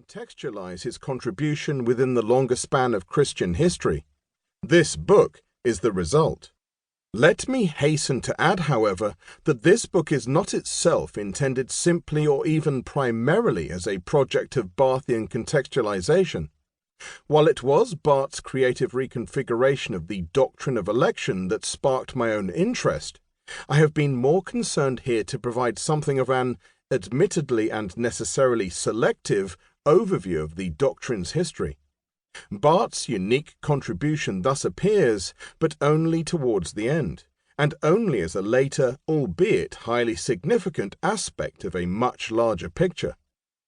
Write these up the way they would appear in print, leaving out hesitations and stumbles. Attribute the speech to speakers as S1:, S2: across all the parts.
S1: contextualize his contribution within the longer span of Christian history. This book is the result. Let me hasten to add, however, that this book is not itself intended simply or even primarily as a project of Barthian contextualization. While it was Barth's creative reconfiguration of the doctrine of election that sparked my own interest, I have been more concerned here to provide something of an, admittedly and necessarily selective, overview of the doctrine's history. Barth's unique contribution thus appears, but only towards the end, and only as a later, albeit highly significant aspect of a much larger picture.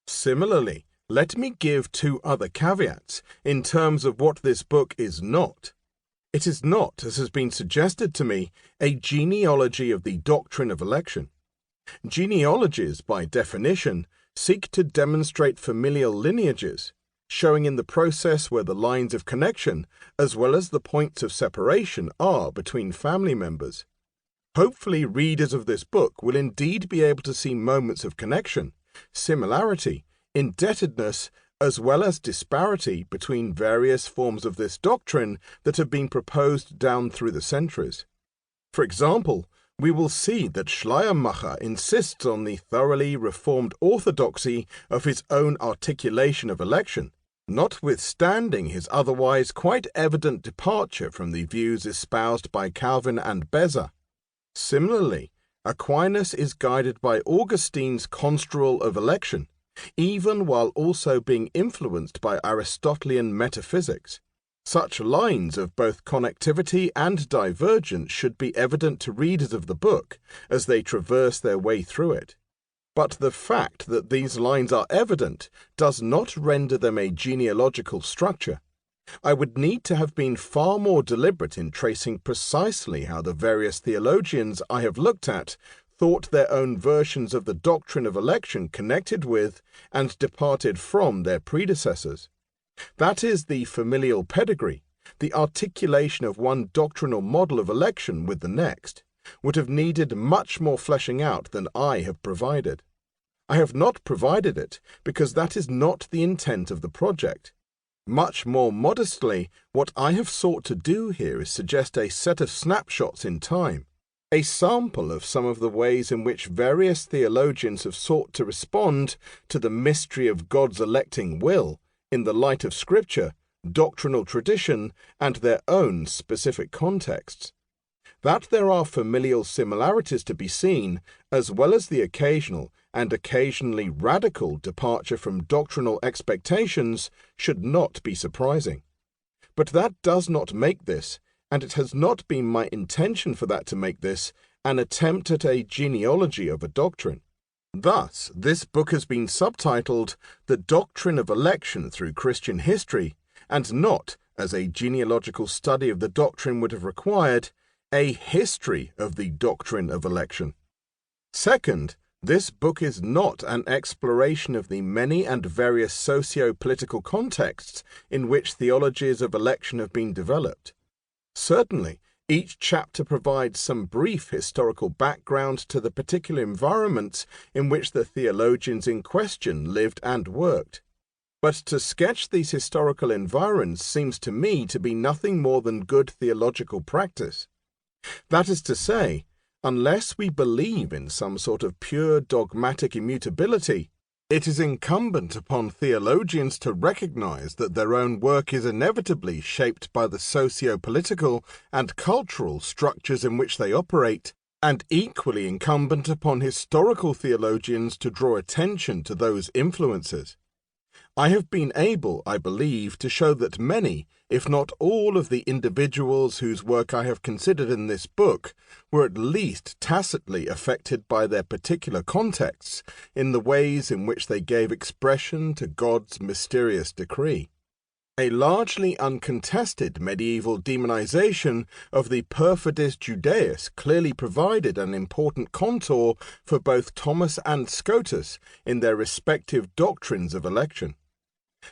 S1: Similarly, let me give two other caveats in terms of what this book is not. It is not, as has been suggested to me, a genealogy of the doctrine of election. Genealogies, by definition, seek to demonstrate familial lineages, showing in the process where the lines of connection, as well as the points of separation, are between family members. Hopefully, readers of this book will indeed be able to see moments of connection, similarity, indebtedness, as well as disparity between various forms of this doctrine that have been proposed down through the centuries. For example, we will see that Schleiermacher insists on the thoroughly reformed orthodoxy of his own articulation of election, notwithstanding his otherwise quite evident departure from the views espoused by Calvin and Beza. Similarly, Aquinas is guided by Augustine's construal of election, even while also being influenced by Aristotelian metaphysics. Such lines of both connectivity and divergence should be evident to readers of the book as they traverse their way through it. But the fact that these lines are evident does not render them a genealogical structure. I would need to have been far more deliberate in tracing precisely how the various theologians I have looked at thought their own versions of the doctrine of election connected with and departed from their predecessors. That is the familial pedigree, the articulation of one doctrinal model of election with the next, would have needed much more fleshing out than I have provided. I have not provided it because that is not the intent of the project. Much more modestly, what I have sought to do here is suggest a set of snapshots in time, a sample of some of the ways in which various theologians have sought to respond to the mystery of God's electing will in the light of Scripture, doctrinal tradition, and their own specific contexts. That there are familial similarities to be seen, as well as the occasional and occasionally radical departure from doctrinal expectations, should not be surprising. But that does not make this, and it has not been my intention for that to make this, an attempt at a genealogy of a doctrine. Thus, this book has been subtitled The Doctrine of Election Through Christian History, and not, as a genealogical study of the doctrine would have required, a history of the doctrine of election. Second, this book is not an exploration of the many and various socio-political contexts in which theologies of election have been developed. Certainly, each chapter provides some brief historical background to the particular environments in which the theologians in question lived and worked. But to sketch these historical environs seems to me to be nothing more than good theological practice. That is to say, unless we believe in some sort of pure dogmatic immutability, it is incumbent upon theologians to recognize that their own work is inevitably shaped by the socio-political and cultural structures in which they operate, and equally incumbent upon historical theologians to draw attention to those influences. I have been able, I believe, to show that many, if not all, of the individuals whose work I have considered in this book were at least tacitly affected by their particular contexts in the ways in which they gave expression to God's mysterious decree. A largely uncontested medieval demonization of the perfidus Judaeus clearly provided an important contour for both Thomas and Scotus in their respective doctrines of election.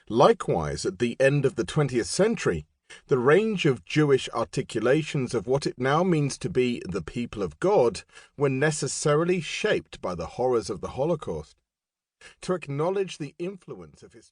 S1: Likewise, at the end of the 20th century, the range of Jewish articulations of what it now means to be the people of God were necessarily shaped by the horrors of the Holocaust. To acknowledge the influence of historical